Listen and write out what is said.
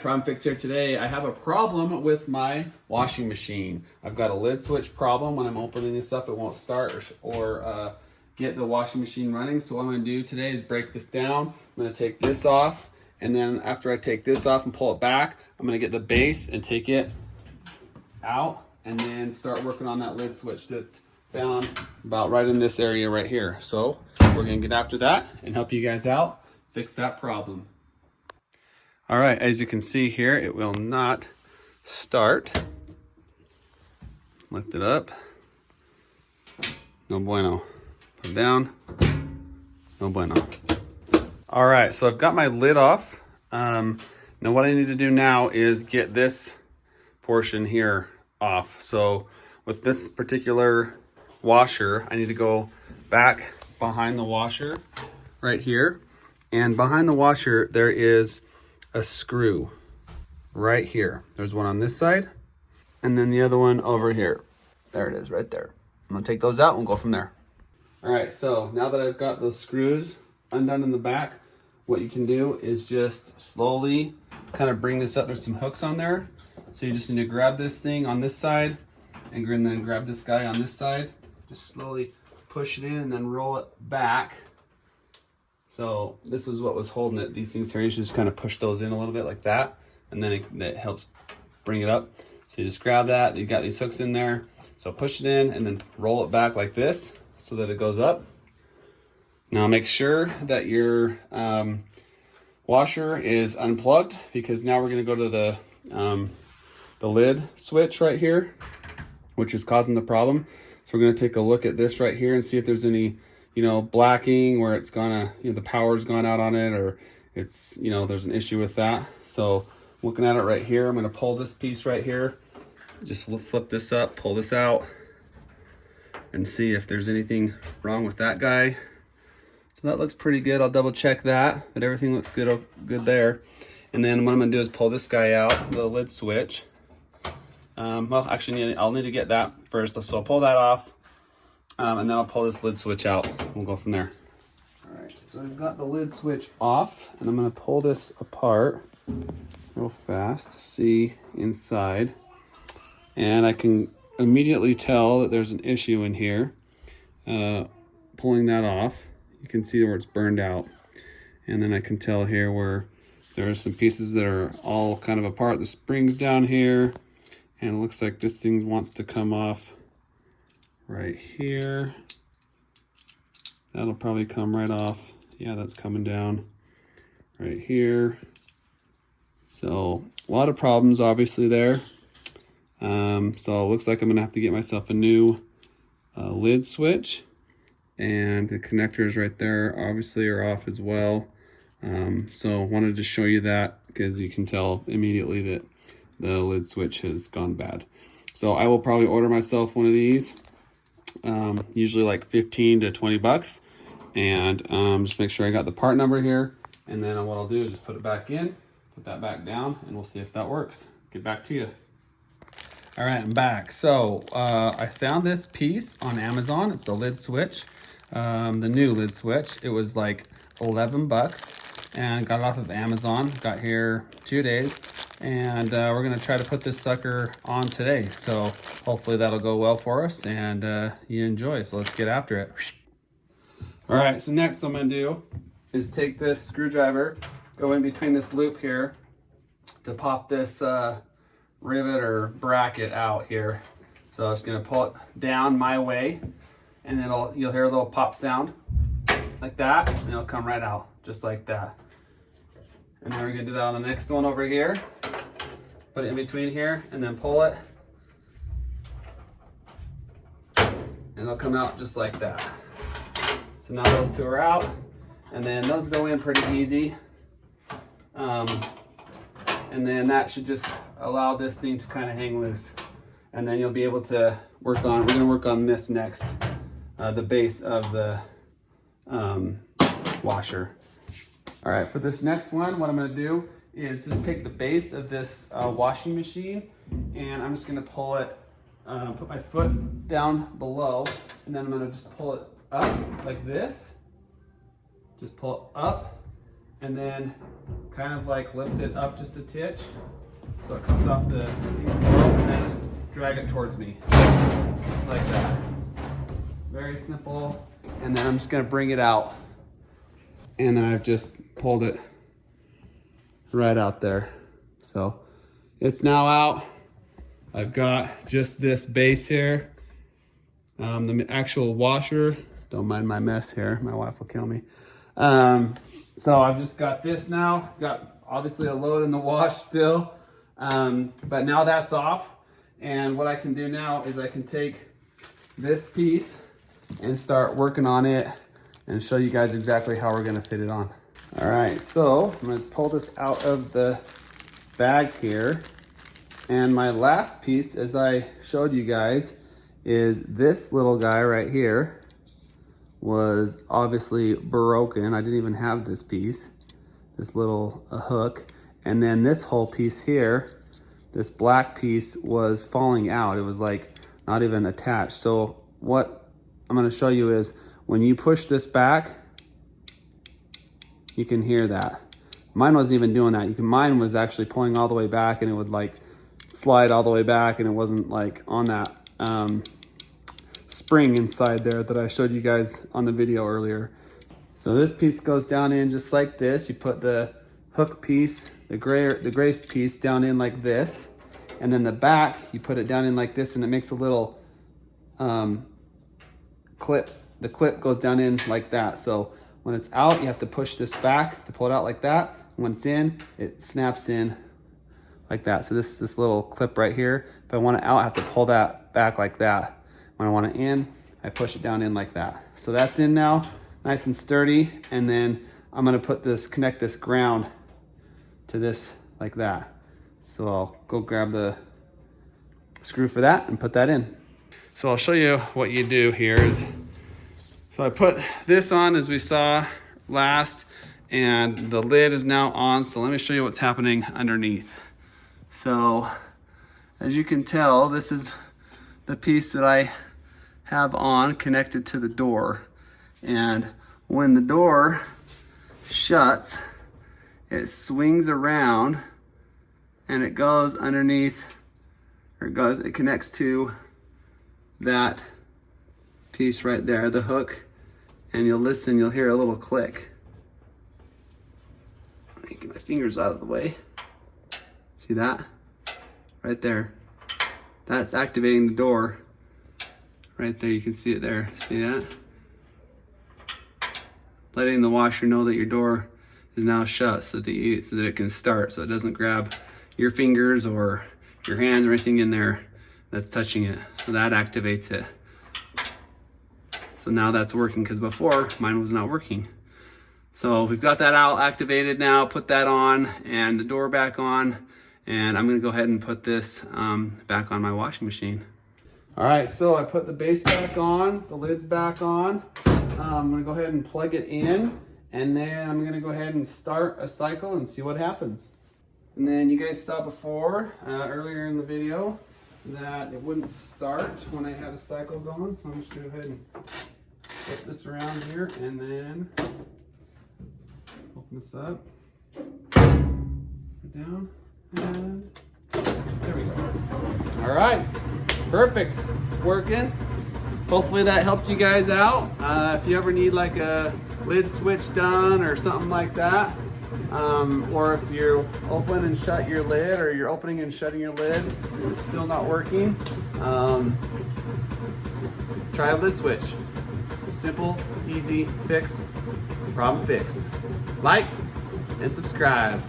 problem fix here today. I have a problem with my washing machine. I've got a lid switch problem. When I'm opening this up, it won't start or get the washing machine running. So what I'm gonna do today is break this down. I'm gonna take this off, and then after I take this off and pull it back, I'm gonna get the base and take it out, and then start working on that lid switch that's found about right in this area right here. So we're gonna get after that and help you guys out, fix that problem. All right, as you can see here, it will not start. Lift it up. No bueno. Put it down. No bueno. All right, so I've got my lid off. Now what I need to do now is get this portion here off. So with this particular washer, I need to go back behind the washer right here. And behind the washer, there is a screw right here. There's one on this side, and then the other one over here. There it is, right there. I'm gonna take those out and we'll go from there. All right, so now that I've got those screws undone in the back, what you can do is just slowly kind of bring this up. There's some hooks on there. So you just need to grab this thing on this side and then grab this guy on this side. Just slowly push it in and then roll it back. So this is what was holding it. These things here, you just kind of push those in a little bit like that, and then that helps bring it up. So you just grab that, you got these hooks in there. So push it in and then roll it back like this so that it goes up. Now make sure that your washer is unplugged, because now we're gonna go to the lid switch right here, which is causing the problem. So we're gonna take a look at this right here and see if there's any blacking where it's gonna, the power's gone out on it, or it's, there's an issue with that. So looking at it right here, I'm gonna pull this piece right here, just flip this up, pull this out, and see if there's anything wrong with that guy. So that looks pretty good. I'll double check that, but everything looks good there. And then what I'm gonna do is pull this guy out, the lid switch. Well, actually, I'll need to get that first. So I'll pull that off. And then I'll pull this lid switch out. We'll go from there. All right, so I've got the lid switch off, and I'm gonna pull this apart real fast to see inside. And I can immediately tell that there's an issue in here. Pulling that off, you can see where it's burned out. And then I can tell here where there are some pieces that are all kind of apart. The spring's down here, and it looks like this thing wants to come off right here. That'll probably come right off. Yeah, that's coming down right here. So a lot of problems obviously there. So it looks like I'm gonna have to get myself a new lid switch, and the connectors right there obviously are off as well. So I wanted to show you that because you can tell immediately that the lid switch has gone bad. So I will probably order myself one of these. Usually like 15 to 20 bucks, and just make sure I got the part number here, and then what I'll do is just put it back in, put that back down, and we'll see if that works. Get back to you. All right, I'm back. So I found this piece on Amazon. It's the lid switch, the new lid switch. It was like 11 bucks, and got it off of Amazon. Got here 2 days. And we're gonna try to put this sucker on today. So hopefully that'll go well for us, and you enjoy. So let's get after it. All right, so next what I'm gonna do is take this screwdriver, go in between this loop here to pop this rivet or bracket out here. So I'm just gonna pull it down my way, and then you'll hear a little pop sound like that, and it'll come right out, just like that. And then we're gonna do that on the next one over here. Put it in between here and then pull it. And it'll come out just like that. So now those two are out, and then those go in pretty easy. And then that should just allow this thing to kind of hang loose. And then you'll be able to we're gonna work on this next, the base of the washer. All right, for this next one, what I'm gonna do is just take the base of this washing machine, and I'm just gonna pull it, put my foot down below, and then I'm gonna just pull it up like this. Just pull it up, and then kind of like lift it up just a titch so it comes off the thing below, and then just drag it towards me, just like that. Very simple. And then I'm just gonna bring it out, and then I've just pulled it right out there. So it's now out. I've got just this base here. The actual washer, don't mind my mess here, my wife will kill me. So I've just got this now. Got obviously a load in the wash still, but now that's off. And what I can do now is I can take this piece and start working on it and show you guys exactly how we're gonna fit it on. All right, so I'm gonna pull this out of the bag here. And my last piece, as I showed you guys, is this little guy right here was obviously broken. I didn't even have this piece, this little hook. And then this whole piece here, this black piece was falling out. It was like not even attached. So what I'm gonna show you is when you push this back, you can hear that. Mine wasn't even doing that. Mine was actually pulling all the way back, and it would like slide all the way back, and it wasn't like on that spring inside there that I showed you guys on the video earlier. So this piece goes down in just like this. You put the hook piece, the gray piece down in like this, and then the back, you put it down in like this, and it makes a little clip. The clip goes down in like that. So when it's out, you have to push this back to pull it out like that. When it's in, it snaps in like that. So this little clip right here, if I want it out, I have to pull that back like that. When I want it in, I push it down in like that. So that's in now, nice and sturdy. And then I'm gonna connect this ground to this like that. So I'll go grab the screw for that and put that in. So I'll show you what you do here is, so I put this on as we saw last, and the lid is now on. So let me show you what's happening underneath. So as you can tell, this is the piece that I have on connected to the door. And when the door shuts, it swings around and it goes underneath, or it connects to that piece right there, the hook, and you'll hear a little click. Let me get my fingers out of the way. See that? Right there. That's activating the door. Right there, you can see it there. See that? Letting the washer know that your door is now shut so that it can start, so it doesn't grab your fingers or your hands or anything in there that's touching it. So that activates it. So now that's working, because before mine was not working. So we've got that out activated now, put that on and the door back on, and I'm gonna go ahead and put this back on my washing machine. All right, so I put the base back on, the lid's back on. I'm gonna go ahead and plug it in, and then I'm gonna go ahead and start a cycle and see what happens. And then you guys saw before, earlier in the video, that it wouldn't start when I had a cycle going. So I'm just gonna go ahead and flip this around here and then open this up, put it down, and there we go. All right, perfect, it's working. Hopefully that helped you guys out. If you ever need like a lid switch done or something like that, or if you open and shut your lid, or you're opening and shutting your lid and it's still not working, try a lid switch. Simple, easy fix, problem fixed. Like and subscribe.